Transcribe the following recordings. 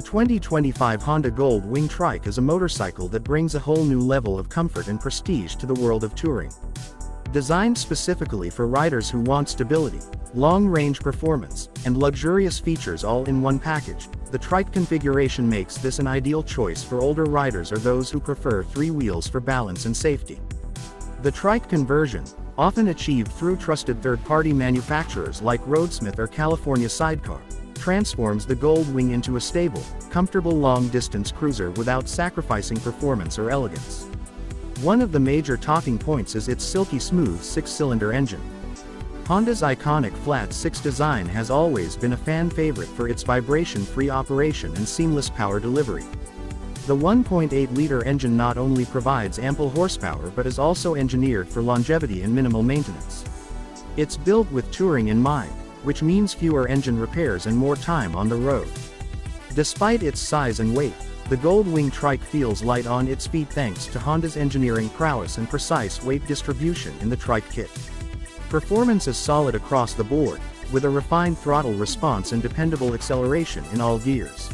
The 2025 Honda Gold Wing Trike is a motorcycle that brings a whole new level of comfort and prestige to the world of touring. Designed specifically for riders who want stability, long-range performance, and luxurious features all in one package, the Trike configuration makes this an ideal choice for older riders or those who prefer three wheels for balance and safety. The Trike conversion, often achieved through trusted third-party manufacturers like Roadsmith or California Sidecar, transforms the Gold Wing into a stable, comfortable long-distance cruiser without sacrificing performance or elegance. One of the major talking points is its silky smooth six-cylinder engine. Honda's iconic flat six design has always been a fan favorite for its vibration-free operation and seamless power delivery. The 1.8-liter engine not only provides ample horsepower but is also engineered for longevity and minimal maintenance. It's built with touring in mind, which means fewer engine repairs and more time on the road. Despite its size and weight, the Gold Wing Trike feels light on its feet thanks to Honda's engineering prowess and precise weight distribution in the Trike kit. Performance is solid across the board, with a refined throttle response and dependable acceleration in all gears.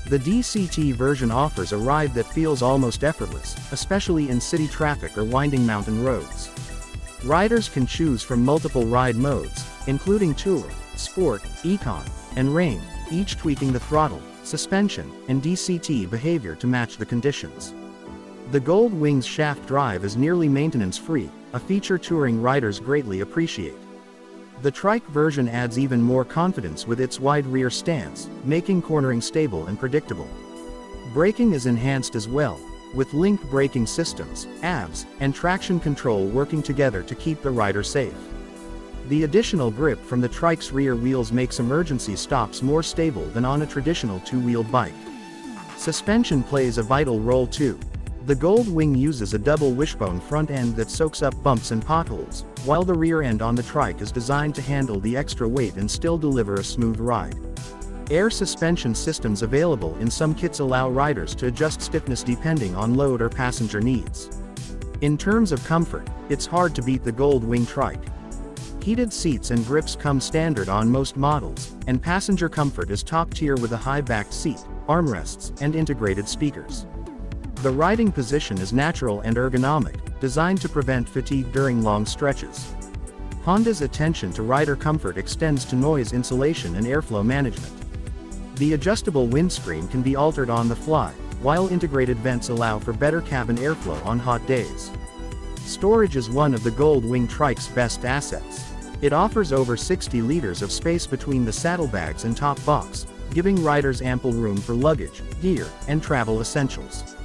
The DCT version offers a ride that feels almost effortless, especially in city traffic or winding mountain roads. Riders can choose from multiple ride modes, including Tour, Sport, Econ, and Rain, each tweaking the throttle, suspension, and DCT behavior to match the conditions. The Gold Wing's shaft drive is nearly maintenance-free, a feature touring riders greatly appreciate. The Trike version adds even more confidence with its wide rear stance, making cornering stable and predictable. Braking is enhanced as well, with link braking systems, ABS, and traction control working together to keep the rider safe. The additional grip from the Trike's rear wheels makes emergency stops more stable than on a traditional two-wheeled bike. Suspension plays a vital role too. The Gold Wing uses a double wishbone front end that soaks up bumps and potholes, while the rear end on the Trike is designed to handle the extra weight and still deliver a smooth ride. Air suspension systems available in some kits allow riders to adjust stiffness depending on load or passenger needs. In terms of comfort, it's hard to beat the Gold Wing Trike. Heated seats and grips come standard on most models, and passenger comfort is top tier with a high-backed seat, armrests, and integrated speakers. The riding position is natural and ergonomic, designed to prevent fatigue during long stretches. Honda's attention to rider comfort extends to noise insulation and airflow management. The adjustable windscreen can be altered on the fly, while integrated vents allow for better cabin airflow on hot days. Storage is one of the Gold Wing Trike's best assets. It offers over 60 liters of space between the saddlebags and top box, giving riders ample room for luggage, gear, and travel essentials.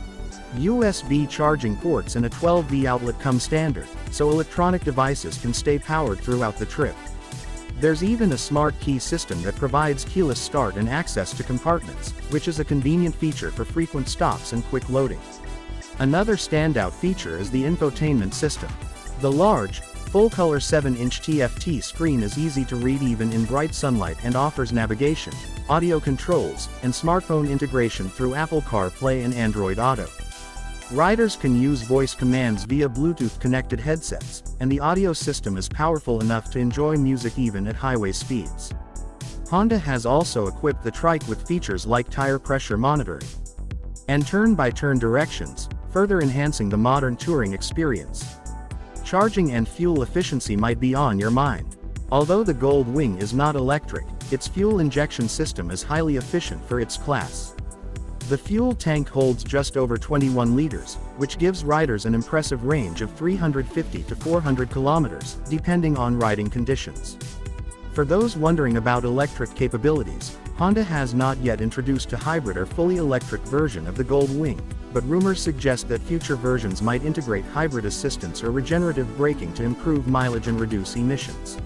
USB charging ports and a 12V outlet come standard, so electronic devices can stay powered throughout the trip. There's even a smart key system that provides keyless start and access to compartments, which is a convenient feature for frequent stops and quick loading. Another standout feature is the infotainment system. The large, full-color 7-inch TFT screen is easy to read even in bright sunlight and offers navigation, audio controls, and smartphone integration through Apple CarPlay and Android Auto. Riders can use voice commands via Bluetooth-connected headsets, and the audio system is powerful enough to enjoy music even at highway speeds. Honda has also equipped the Trike with features like tire pressure monitoring and turn-by-turn directions, further enhancing the modern touring experience. Charging and fuel efficiency might be on your mind. Although the Gold Wing is not electric, its fuel injection system is highly efficient for its class. The fuel tank holds just over 21 liters, which gives riders an impressive range of 350 to 400 kilometers, depending on riding conditions. For those wondering about electric capabilities, Honda has not yet introduced a hybrid or fully electric version of the Gold Wing, but rumors suggest that future versions might integrate hybrid assistance or regenerative braking to improve mileage and reduce emissions.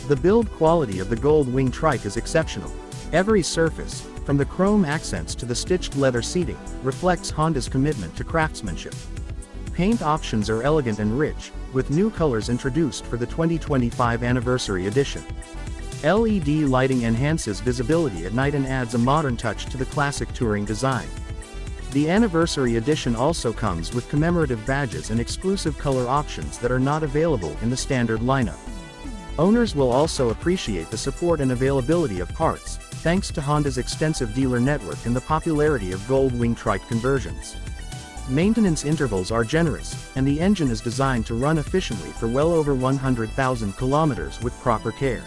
The build quality of the Gold Wing Trike is exceptional. Every surface, from the chrome accents to the stitched leather seating, reflects Honda's commitment to craftsmanship. Paint options are elegant and rich, with new colors introduced for the 2025 Anniversary Edition. LED lighting enhances visibility at night and adds a modern touch to the classic touring design. The Anniversary Edition also comes with commemorative badges and exclusive color options that are not available in the standard lineup. Owners will also appreciate the support and availability of parts, thanks to Honda's extensive dealer network and the popularity of Gold Wing Trike conversions. Maintenance intervals are generous, and the engine is designed to run efficiently for well over 100,000 kilometers with proper care.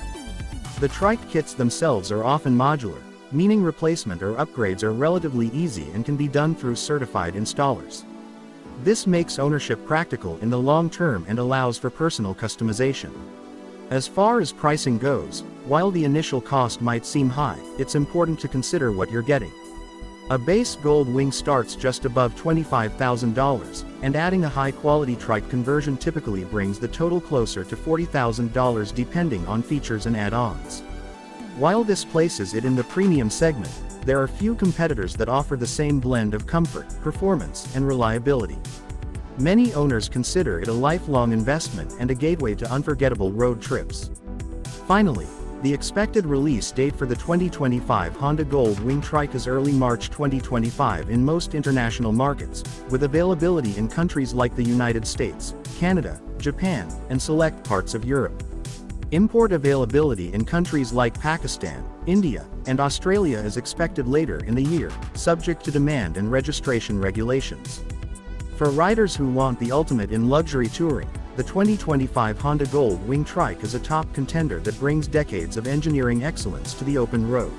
The trike kits themselves are often modular, meaning replacement or upgrades are relatively easy and can be done through certified installers. This makes ownership practical in the long term and allows for personal customization. As far as pricing goes, while the initial cost might seem high, it's important to consider what you're getting. A base Gold Wing starts just above $25,000, and adding a high-quality trike conversion typically brings the total closer to $40,000 depending on features and add-ons. While this places it in the premium segment, there are few competitors that offer the same blend of comfort, performance, and reliability. Many owners consider it a lifelong investment and a gateway to unforgettable road trips. Finally, the expected release date for the 2025 Honda Gold Wing Trike is early March 2025 in most international markets, with availability in countries like the United States, Canada, Japan, and select parts of Europe. Import availability in countries like Pakistan, India, and Australia is expected later in the year, subject to demand and registration regulations. For riders who want the ultimate in luxury touring, the 2025 Honda Gold Wing Trike is a top contender that brings decades of engineering excellence to the open road.